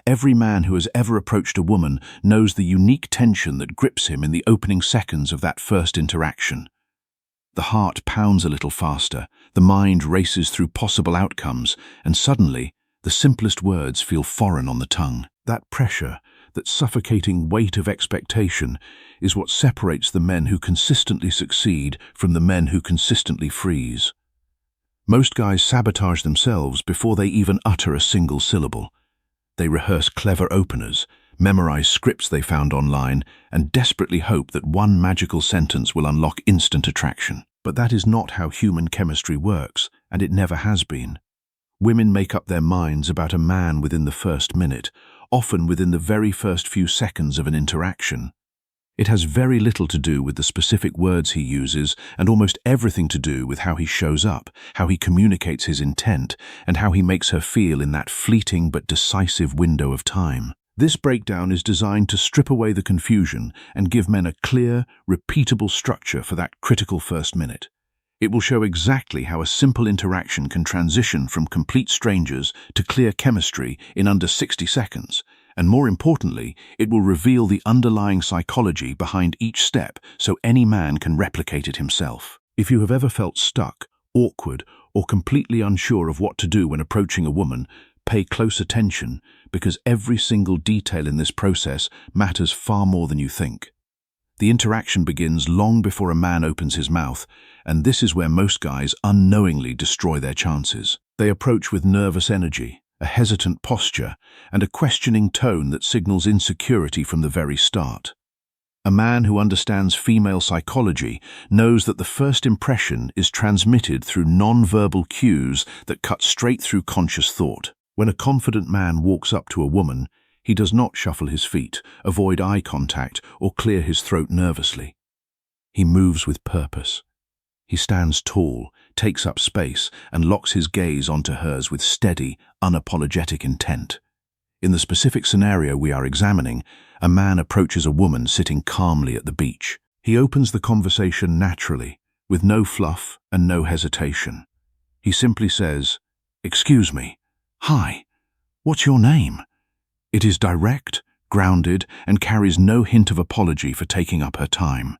Every man who has ever approached a woman knows the unique tension that grips him in the opening seconds of that first interaction. The heart pounds a little faster, the mind races through possible outcomes, and suddenly, the simplest words feel foreign on the tongue. That pressure, that suffocating weight of expectation, is what separates the men who consistently succeed from the men who consistently freeze. Most guys sabotage themselves before they even utter a single syllable. They rehearse clever openers, memorize scripts they found online, and desperately hope that one magical sentence will unlock instant attraction. But that is not how human chemistry works, and it never has been. Women make up their minds about a man within the first minute, often within the very first few seconds of an interaction. It has very little to do with the specific words he uses and almost everything to do with how he shows up, how he communicates his intent, and how he makes her feel in that fleeting but decisive window of time. This breakdown is designed to strip away the confusion and give men a clear, repeatable structure for that critical first minute. It will show exactly how a simple interaction can transition from complete strangers to clear chemistry in under 60 seconds. And more importantly, it will reveal the underlying psychology behind each step so any man can replicate it himself. If you have ever felt stuck, awkward, or completely unsure of what to do when approaching a woman, pay close attention, because every single detail in this process matters far more than you think. The interaction begins long before a man opens his mouth, and this is where most guys unknowingly destroy their chances. They approach with nervous energy, a hesitant posture, and a questioning tone that signals insecurity from the very start. A man who understands female psychology knows that the first impression is transmitted through non-verbal cues that cut straight through conscious thought. When a confident man walks up to a woman, he does not shuffle his feet, avoid eye contact, or clear his throat nervously. He moves with purpose. He stands tall, takes up space, and locks his gaze onto hers with steady, unapologetic intent. In the specific scenario we are examining, a man approaches a woman sitting calmly at the beach. He opens the conversation naturally, with no fluff and no hesitation. He simply says, "Excuse me. Hi. What's your name?" It is direct, grounded, and carries no hint of apology for taking up her time.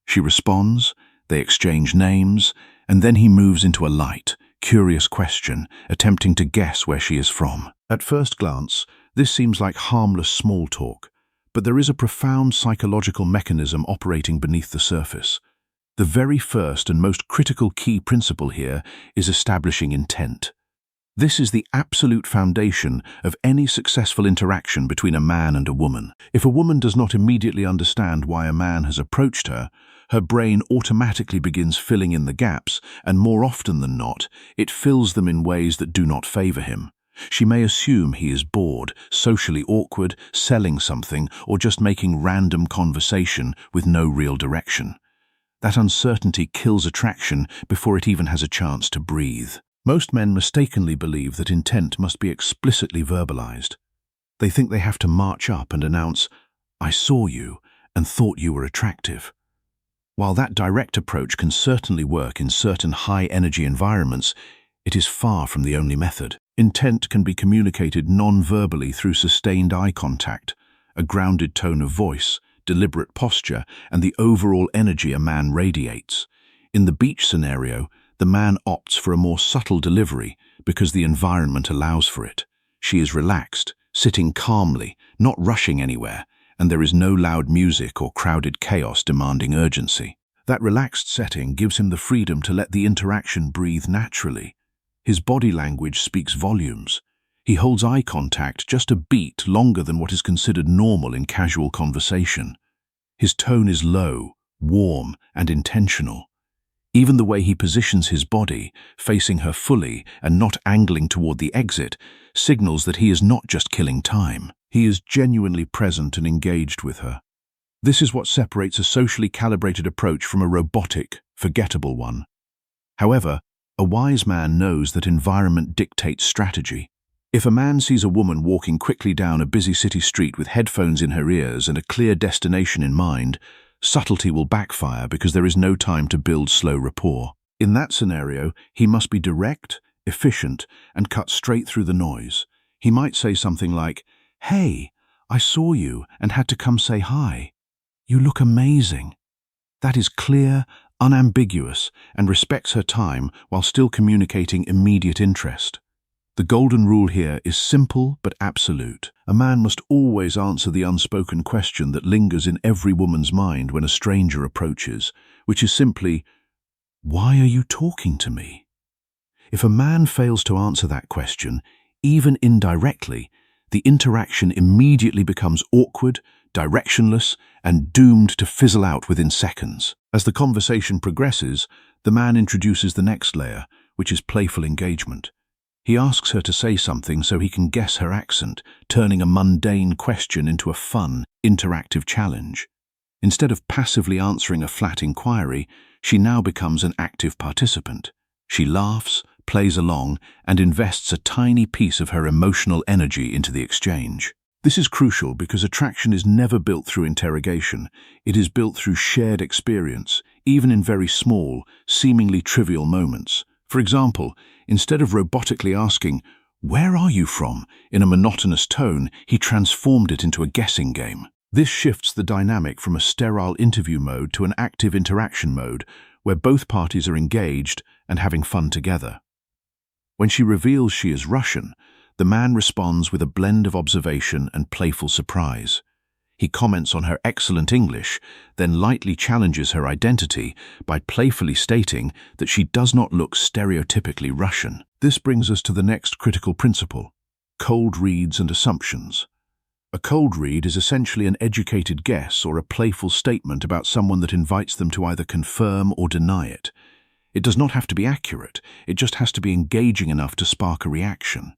She responds, they exchange names, and then he moves into a light, curious question, attempting to guess where she is from. At first glance, this seems like harmless small talk, but there is a profound psychological mechanism operating beneath the surface. The very first and most critical key principle here is establishing intent. This is the absolute foundation of any successful interaction between a man and a woman. If a woman does not immediately understand why a man has approached her, her brain automatically begins filling in the gaps, and more often than not, it fills them in ways that do not favor him. She may assume he is bored, socially awkward, selling something, or just making random conversation with no real direction. That uncertainty kills attraction before it even has a chance to breathe. Most men mistakenly believe that intent must be explicitly verbalized. They think they have to march up and announce, "I saw you and thought you were attractive." While that direct approach can certainly work in certain high-energy environments, it is far from the only method. Intent can be communicated non-verbally through sustained eye contact, a grounded tone of voice, deliberate posture, and the overall energy a man radiates. In the beach scenario, the man opts for a more subtle delivery because the environment allows for it. She is relaxed, sitting calmly, not rushing anywhere, and there is no loud music or crowded chaos demanding urgency. That relaxed setting gives him the freedom to let the interaction breathe naturally. His body language speaks volumes. He holds eye contact just a beat longer than what is considered normal in casual conversation. His tone is low, warm, and intentional. Even the way he positions his body, facing her fully and not angling toward the exit, signals that he is not just killing time. He is genuinely present and engaged with her. This is what separates a socially calibrated approach from a robotic, forgettable one. However, a wise man knows that environment dictates strategy. If a man sees a woman walking quickly down a busy city street with headphones in her ears and a clear destination in mind, subtlety will backfire because there is no time to build slow rapport. In that scenario, he must be direct, efficient, and cut straight through the noise. He might say something like, "Hey, I saw you and had to come say hi. You look amazing." That is clear, unambiguous, and respects her time while still communicating immediate interest. The golden rule here is simple but absolute. A man must always answer the unspoken question that lingers in every woman's mind when a stranger approaches, which is simply, "Why are you talking to me?" If a man fails to answer that question, even indirectly, the interaction immediately becomes awkward, directionless, and doomed to fizzle out within seconds. As the conversation progresses, the man introduces the next layer, which is playful engagement. He asks her to say something so he can guess her accent, turning a mundane question into a fun, interactive challenge. Instead of passively answering a flat inquiry, she now becomes an active participant. She laughs, plays along, and invests a tiny piece of her emotional energy into the exchange. This is crucial because attraction is never built through interrogation. It is built through shared experience, even in very small, seemingly trivial moments. For example, instead of robotically asking, "Where are you from?" in a monotonous tone, he transformed it into a guessing game. This shifts the dynamic from a sterile interview mode to an active interaction mode, where both parties are engaged and having fun together. When she reveals she is Russian, the man responds with a blend of observation and playful surprise. He comments on her excellent English, then lightly challenges her identity by playfully stating that she does not look stereotypically Russian. This brings us to the next critical principle: cold reads and assumptions. A cold read is essentially an educated guess or a playful statement about someone that invites them to either confirm or deny it. It does not have to be accurate, it just has to be engaging enough to spark a reaction.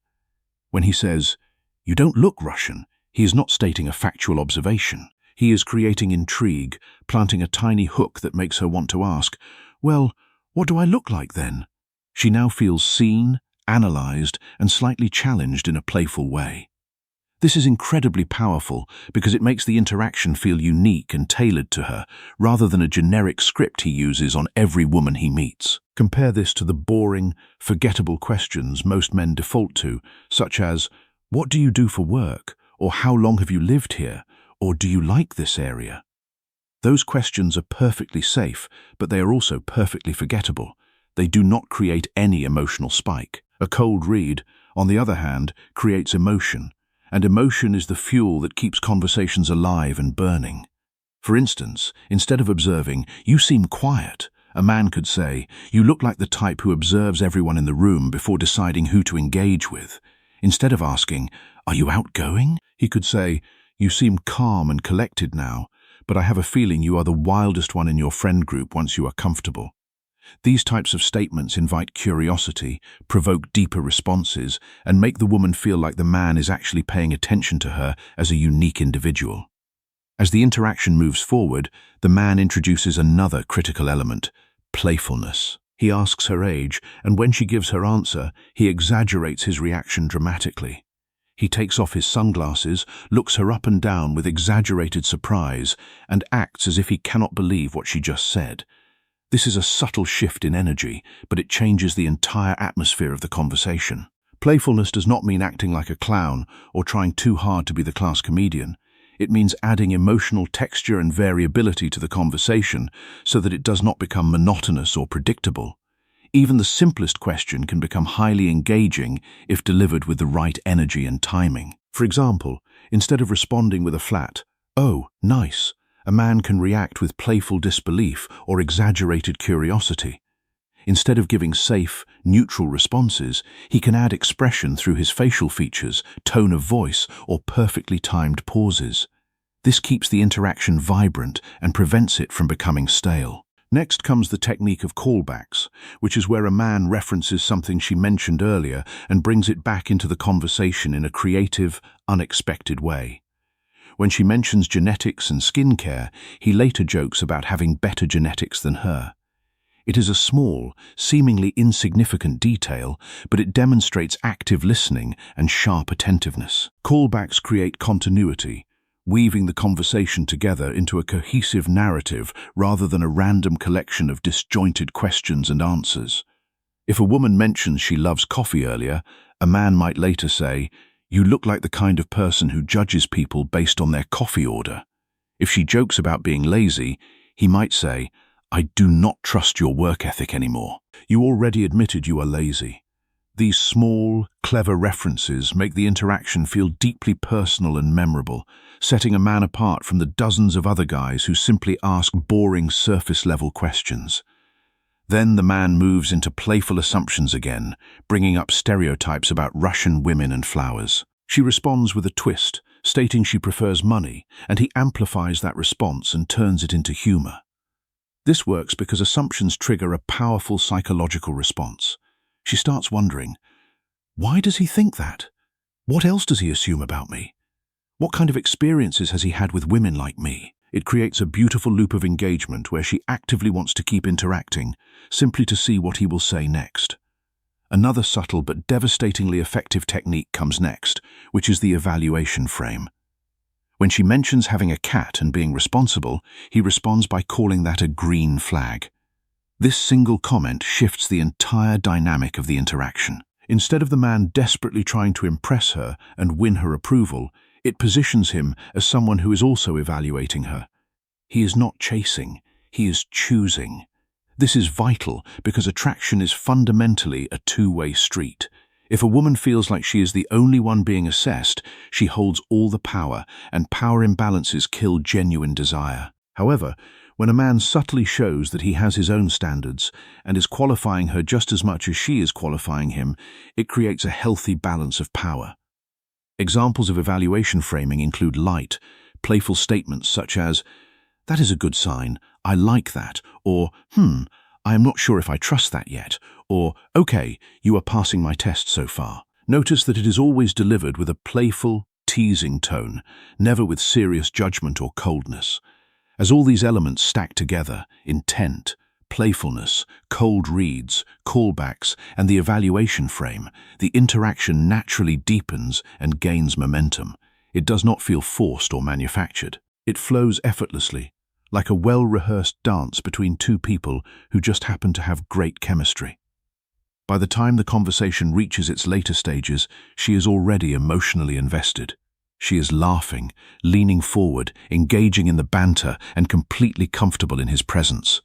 When he says, "You don't look Russian," he is not stating a factual observation. He is creating intrigue, planting a tiny hook that makes her want to ask, "Well, what do I look like then?" She now feels seen, analyzed, and slightly challenged in a playful way. This is incredibly powerful because it makes the interaction feel unique and tailored to her, rather than a generic script he uses on every woman he meets. Compare this to the boring, forgettable questions most men default to, such as, "What do you do for work?" or "How long have you lived here?" or "Do you like this area?" Those questions are perfectly safe, but they are also perfectly forgettable. They do not create any emotional spike. A cold read, on the other hand, creates emotion, and emotion is the fuel that keeps conversations alive and burning. For instance, instead of observing, "You seem quiet," a man could say, "You look like the type who observes everyone in the room before deciding who to engage with." Instead of asking, "Are you outgoing?" he could say, "You seem calm and collected now, but I have a feeling you are the wildest one in your friend group once you are comfortable." These types of statements invite curiosity, provoke deeper responses, and make the woman feel like the man is actually paying attention to her as a unique individual. As the interaction moves forward, the man introduces another critical element: playfulness. He asks her age, and when she gives her answer, he exaggerates his reaction dramatically. He takes off his sunglasses, looks her up and down with exaggerated surprise, and acts as if he cannot believe what she just said. This is a subtle shift in energy, but it changes the entire atmosphere of the conversation. Playfulness does not mean acting like a clown or trying too hard to be the class comedian. It means adding emotional texture and variability to the conversation so that it does not become monotonous or predictable. Even the simplest question can become highly engaging if delivered with the right energy and timing. For example, instead of responding with a flat, "Oh, nice," a man can react with playful disbelief or exaggerated curiosity. Instead of giving safe, neutral responses, he can add expression through his facial features, tone of voice, or perfectly timed pauses. This keeps the interaction vibrant and prevents it from becoming stale. Next comes the technique of callbacks, which is where a man references something she mentioned earlier and brings it back into the conversation in a creative, unexpected way. When she mentions genetics and skincare, he later jokes about having better genetics than her. It is a small, seemingly insignificant detail, but it demonstrates active listening and sharp attentiveness. Callbacks create continuity, weaving the conversation together into a cohesive narrative rather than a random collection of disjointed questions and answers. If a woman mentions she loves coffee earlier, a man might later say, "You look like the kind of person who judges people based on their coffee order." If she jokes about being lazy, he might say, "I do not trust your work ethic anymore. You already admitted you are lazy." These small, clever references make the interaction feel deeply personal and memorable, setting a man apart from the dozens of other guys who simply ask boring surface-level questions. Then the man moves into playful assumptions again, bringing up stereotypes about Russian women and flowers. She responds with a twist, stating she prefers money, and he amplifies that response and turns it into humor. This works because assumptions trigger a powerful psychological response. She starts wondering, why does he think that? What else does he assume about me? What kind of experiences has he had with women like me? It creates a beautiful loop of engagement where she actively wants to keep interacting, simply to see what he will say next. Another subtle but devastatingly effective technique comes next, which is the evaluation frame. When she mentions having a cat and being responsible, he responds by calling that a green flag. This single comment shifts the entire dynamic of the interaction. Instead of the man desperately trying to impress her and win her approval, it positions him as someone who is also evaluating her. He is not chasing, he is choosing. This is vital because attraction is fundamentally a two-way street. If a woman feels like she is the only one being assessed, she holds all the power, and power imbalances kill genuine desire. However, when a man subtly shows that he has his own standards and is qualifying her just as much as she is qualifying him, it creates a healthy balance of power. Examples of evaluation framing include light, playful statements such as, "That is a good sign, I like that," or, "I am not sure if I trust that yet," or, "Okay, you are passing my test so far." Notice that it is always delivered with a playful, teasing tone, never with serious judgment or coldness. As all these elements stack together, intent, playfulness, cold reads, callbacks, and the evaluation frame, the interaction naturally deepens and gains momentum. It does not feel forced or manufactured. It flows effortlessly, like a well-rehearsed dance between two people who just happen to have great chemistry. By the time the conversation reaches its later stages, she is already emotionally invested. She is laughing, leaning forward, engaging in the banter, and completely comfortable in his presence.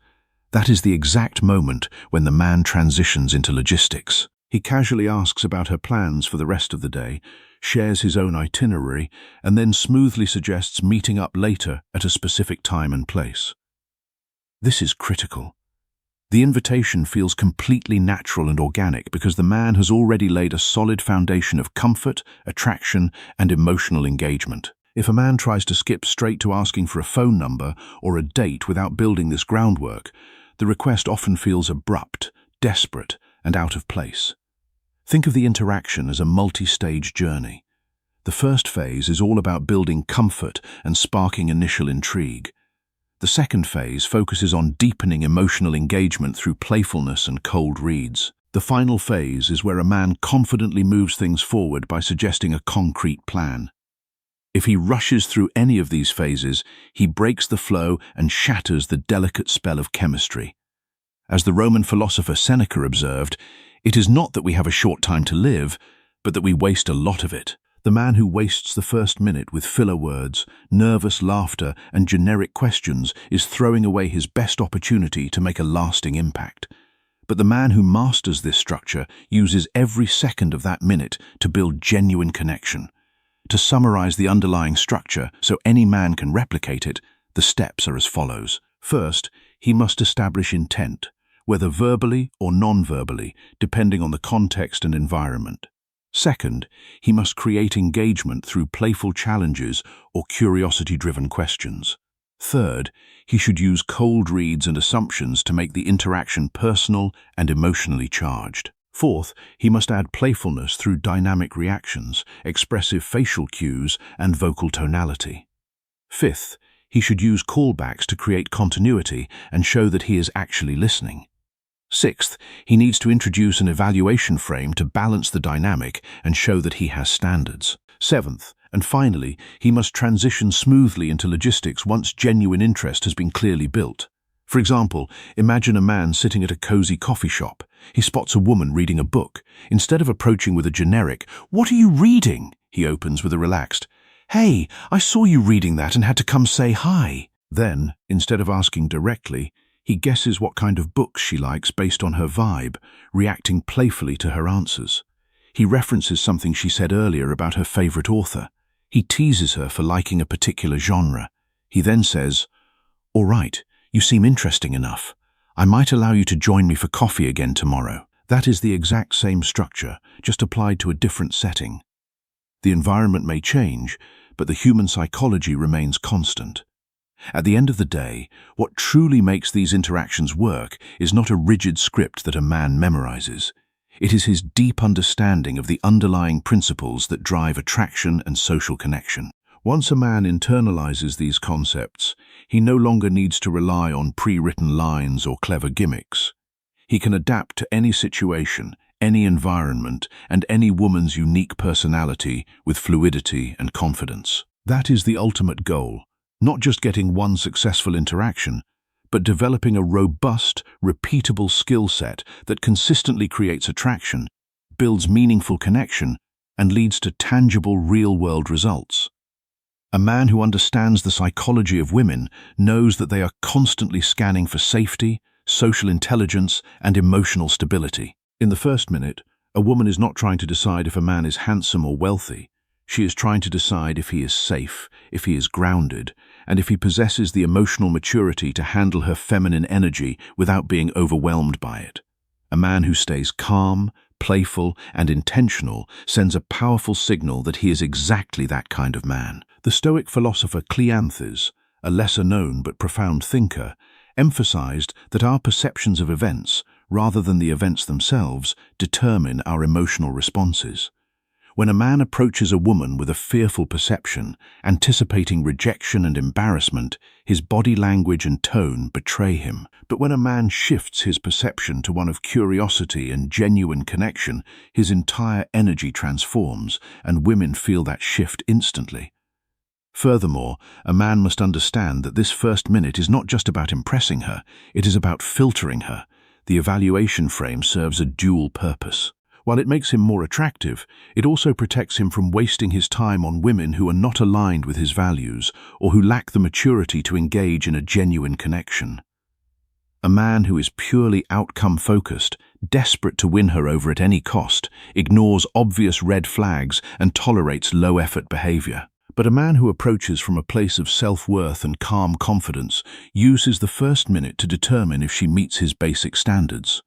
That is the exact moment when the man transitions into logistics. He casually asks about her plans for the rest of the day, shares his own itinerary, and then smoothly suggests meeting up later at a specific time and place. This is critical. The invitation feels completely natural and organic because the man has already laid a solid foundation of comfort, attraction, and emotional engagement. If a man tries to skip straight to asking for a phone number or a date without building this groundwork, the request often feels abrupt, desperate, and out of place. Think of the interaction as a multi-stage journey. The first phase is all about building comfort and sparking initial intrigue. The second phase focuses on deepening emotional engagement through playfulness and cold reads. The final phase is where a man confidently moves things forward by suggesting a concrete plan. If he rushes through any of these phases, he breaks the flow and shatters the delicate spell of chemistry. As the Roman philosopher Seneca observed, it is not that we have a short time to live, but that we waste a lot of it. The man who wastes the first minute with filler words, nervous laughter, and generic questions is throwing away his best opportunity to make a lasting impact. But the man who masters this structure uses every second of that minute to build genuine connection. To summarize the underlying structure so any man can replicate it, the steps are as follows. First, he must establish intent, whether verbally or non-verbally, depending on the context and environment. Second, he must create engagement through playful challenges or curiosity-driven questions. Third, he should use cold reads and assumptions to make the interaction personal and emotionally charged. Fourth, he must add playfulness through dynamic reactions, expressive facial cues, and vocal tonality. Fifth, he should use callbacks to create continuity and show that he is actually listening. Sixth, he needs to introduce an evaluation frame to balance the dynamic and show that he has standards. Seventh, and finally, he must transition smoothly into logistics once genuine interest has been clearly built. For example, imagine a man sitting at a cozy coffee shop. He spots a woman reading a book. Instead of approaching with a generic, "What are you reading?" He opens with a relaxed, "Hey, I saw you reading that and had to come say hi." Then, instead of asking directly, he guesses what kind of books she likes based on her vibe, reacting playfully to her answers. He references something she said earlier about her favorite author. He teases her for liking a particular genre. He then says, "All right, you seem interesting enough. I might allow you to join me for coffee again tomorrow." That is the exact same structure, just applied to a different setting. The environment may change, but the human psychology remains constant. At the end of the day, what truly makes these interactions work is not a rigid script that a man memorizes. It is his deep understanding of the underlying principles that drive attraction and social connection. Once a man internalizes these concepts, he no longer needs to rely on pre-written lines or clever gimmicks. He can adapt to any situation, any environment, and any woman's unique personality with fluidity and confidence. That is the ultimate goal, not just getting one successful interaction, but developing a robust, repeatable skill set that consistently creates attraction, builds meaningful connection, and leads to tangible real-world results. A man who understands the psychology of women knows that they are constantly scanning for safety, social intelligence, and emotional stability. In the first minute, a woman is not trying to decide if a man is handsome or wealthy. She is trying to decide if he is safe, if he is grounded, and if he possesses the emotional maturity to handle her feminine energy without being overwhelmed by it. A man who stays calm, playful, and intentional sends a powerful signal that he is exactly that kind of man. The Stoic philosopher Cleanthes, a lesser-known but profound thinker, emphasized that our perceptions of events, rather than the events themselves, determine our emotional responses. When a man approaches a woman with a fearful perception, anticipating rejection and embarrassment, his body language and tone betray him. But when a man shifts his perception to one of curiosity and genuine connection, his entire energy transforms, and women feel that shift instantly. Furthermore, a man must understand that this first minute is not just about impressing her, it is about filtering her. The evaluation frame serves a dual purpose. While it makes him more attractive, it also protects him from wasting his time on women who are not aligned with his values or who lack the maturity to engage in a genuine connection. A man who is purely outcome-focused, desperate to win her over at any cost, ignores obvious red flags and tolerates low-effort behavior. But a man who approaches from a place of self-worth and calm confidence uses the first minute to determine if she meets his basic standards.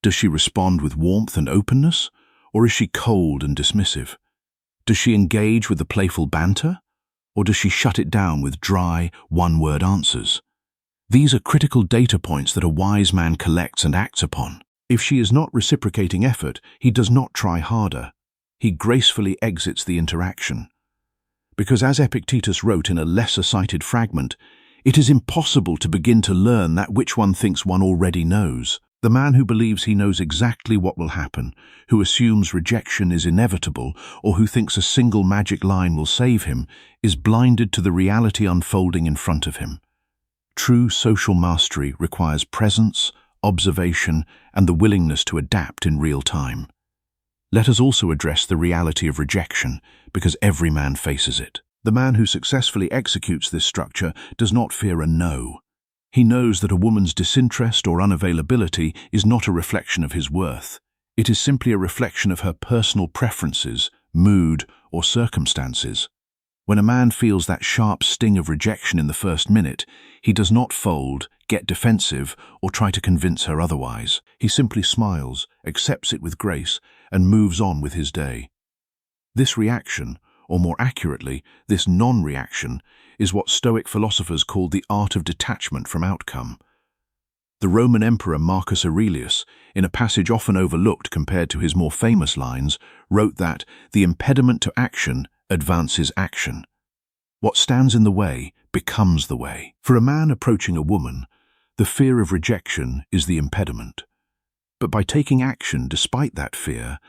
Does she respond with warmth and openness, or is she cold and dismissive? Does she engage with the playful banter, or does she shut it down with dry, one-word answers? These are critical data points that a wise man collects and acts upon. If she is not reciprocating effort, he does not try harder. He gracefully exits the interaction. Because as Epictetus wrote in a lesser-cited fragment, it is impossible to begin to learn that which one thinks one already knows. The man who believes he knows exactly what will happen, who assumes rejection is inevitable, or who thinks a single magic line will save him, is blinded to the reality unfolding in front of him. True social mastery requires presence, observation, and the willingness to adapt in real time. Let us also address the reality of rejection, because every man faces it. The man who successfully executes this structure does not fear a no. He knows that a woman's disinterest or unavailability is not a reflection of his worth. It is simply a reflection of her personal preferences, mood, or circumstances. When a man feels that sharp sting of rejection in the first minute, he does not fold, get defensive, or try to convince her otherwise. He simply smiles, accepts it with grace, and moves on with his day. This reaction, or more accurately, this non-reaction, is what Stoic philosophers called the art of detachment from outcome. The Roman Emperor Marcus Aurelius, in a passage often overlooked compared to his more famous lines, wrote that the impediment to action advances action. What stands in the way becomes the way. For a man approaching a woman, the fear of rejection is the impediment. But by taking action despite that fear,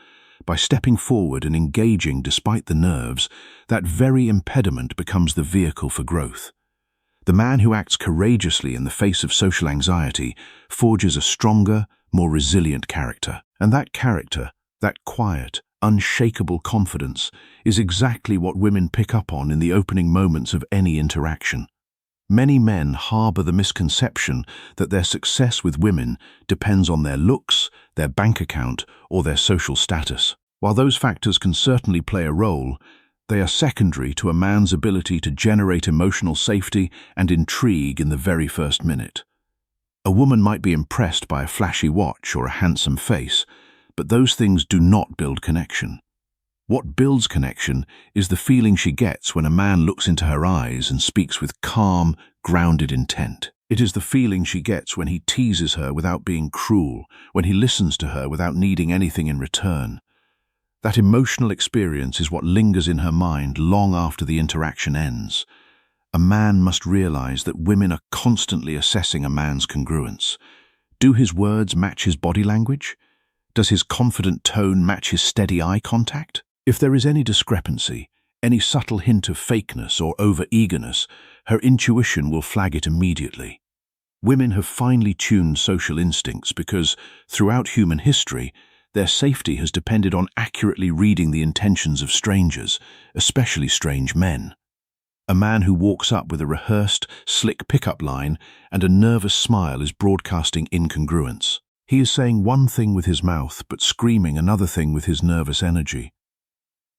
by stepping forward and engaging despite the nerves, that very impediment becomes the vehicle for growth. The man who acts courageously in the face of social anxiety forges a stronger, more resilient character. And that character, that quiet, unshakable confidence, is exactly what women pick up on in the opening moments of any interaction. Many men harbor the misconception that their success with women depends on their looks, their bank account, or their social status. While those factors can certainly play a role, they are secondary to a man's ability to generate emotional safety and intrigue in the very first minute. A woman might be impressed by a flashy watch or a handsome face, but those things do not build connection. What builds connection is the feeling she gets when a man looks into her eyes and speaks with calm, grounded intent. It is the feeling she gets when he teases her without being cruel, when he listens to her without needing anything in return. That emotional experience is what lingers in her mind long after the interaction ends. A man must realize that women are constantly assessing a man's congruence. Do his words match his body language? Does his confident tone match his steady eye contact? If there is any discrepancy, any subtle hint of fakeness or over-eagerness, her intuition will flag it immediately. Women have finely tuned social instincts because, throughout human history, their safety has depended on accurately reading the intentions of strangers, especially strange men. A man who walks up with a rehearsed, slick pickup line and a nervous smile is broadcasting incongruence. He is saying one thing with his mouth but screaming another thing with his nervous energy.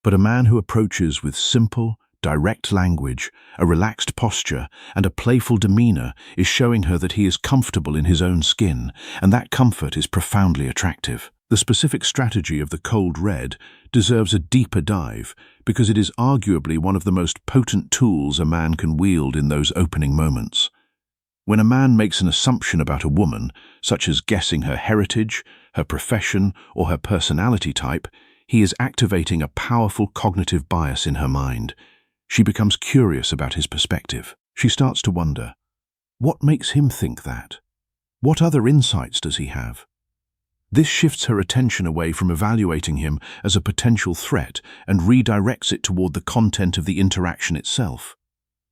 But a man who approaches with simple, direct language, a relaxed posture, and a playful demeanor is showing her that he is comfortable in his own skin, and that comfort is profoundly attractive. The specific strategy of the cold red deserves a deeper dive because it is arguably one of the most potent tools a man can wield in those opening moments. When a man makes an assumption about a woman, such as guessing her heritage, her profession, or her personality type, he is activating a powerful cognitive bias in her mind. She becomes curious about his perspective. She starts to wonder, what makes him think that? What other insights does he have? This shifts her attention away from evaluating him as a potential threat and redirects it toward the content of the interaction itself.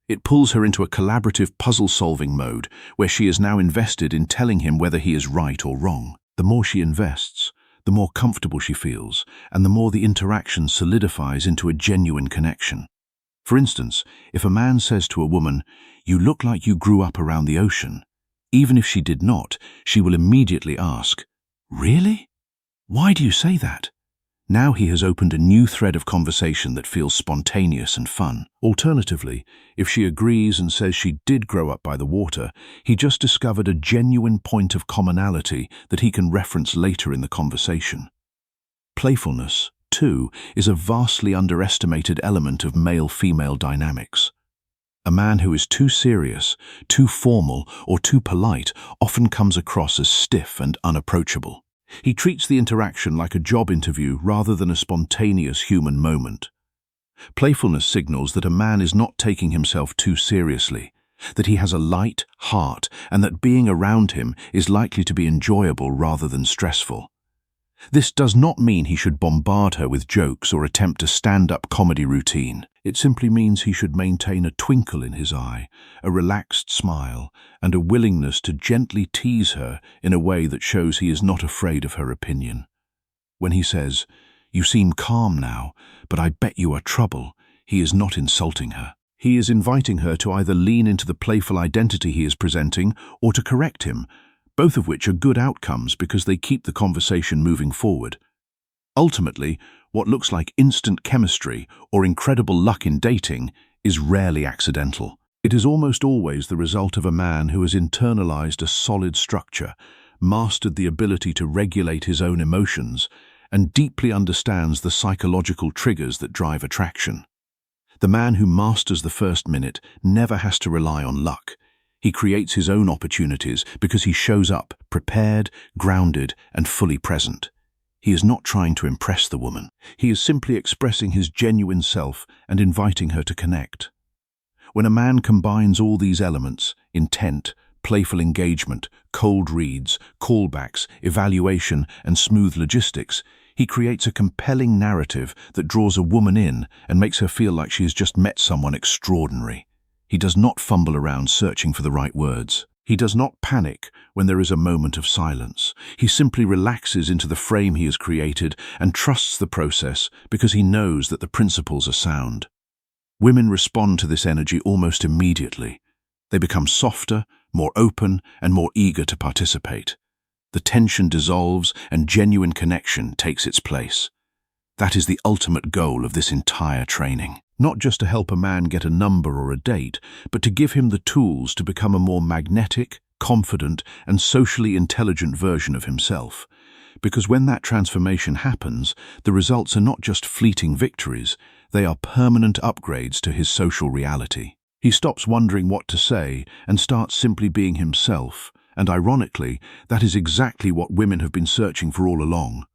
It pulls her into a collaborative puzzle-solving mode where she is now invested in telling him whether he is right or wrong. The more she invests, the more comfortable she feels, and the more the interaction solidifies into a genuine connection. For instance, if a man says to a woman, "You look like you grew up around the ocean," even if she did not, she will immediately ask, "Really? Why do you say that?" Now he has opened a new thread of conversation that feels spontaneous and fun. Alternatively, if she agrees and says she did grow up by the water, he just discovered a genuine point of commonality that he can reference later in the conversation. Playfulness, too, is a vastly underestimated element of male-female dynamics. A man who is too serious, too formal, or too polite often comes across as stiff and unapproachable. He treats the interaction like a job interview rather than a spontaneous human moment. Playfulness signals that a man is not taking himself too seriously, that he has a light heart, and that being around him is likely to be enjoyable rather than stressful. This does not mean he should bombard her with jokes or attempt a stand-up comedy routine. It simply means he should maintain a twinkle in his eye, a relaxed smile, and a willingness to gently tease her in a way that shows he is not afraid of her opinion. When he says, "You seem calm now, but I bet you are trouble," he is not insulting her. He is inviting her to either lean into the playful identity he is presenting or to correct him, both of which are good outcomes because they keep the conversation moving forward. Ultimately, what looks like instant chemistry or incredible luck in dating is rarely accidental. It is almost always the result of a man who has internalized a solid structure, mastered the ability to regulate his own emotions, and deeply understands the psychological triggers that drive attraction. The man who masters the first minute never has to rely on luck. He creates his own opportunities because he shows up prepared, grounded, and fully present. He is not trying to impress the woman. He is simply expressing his genuine self and inviting her to connect. When a man combines all these elements, intent, playful engagement, cold reads, callbacks, evaluation, and smooth logistics, he creates a compelling narrative that draws a woman in and makes her feel like she has just met someone extraordinary. He does not fumble around searching for the right words. He does not panic when there is a moment of silence. He simply relaxes into the frame he has created and trusts the process because he knows that the principles are sound. Women respond to this energy almost immediately. They become softer, more open, and more eager to participate. The tension dissolves and genuine connection takes its place. That is the ultimate goal of this entire training. Not just to help a man get a number or a date, but to give him the tools to become a more magnetic, confident, and socially intelligent version of himself. Because when that transformation happens, the results are not just fleeting victories, they are permanent upgrades to his social reality. He stops wondering what to say and starts simply being himself, and ironically, that is exactly what women have been searching for all along.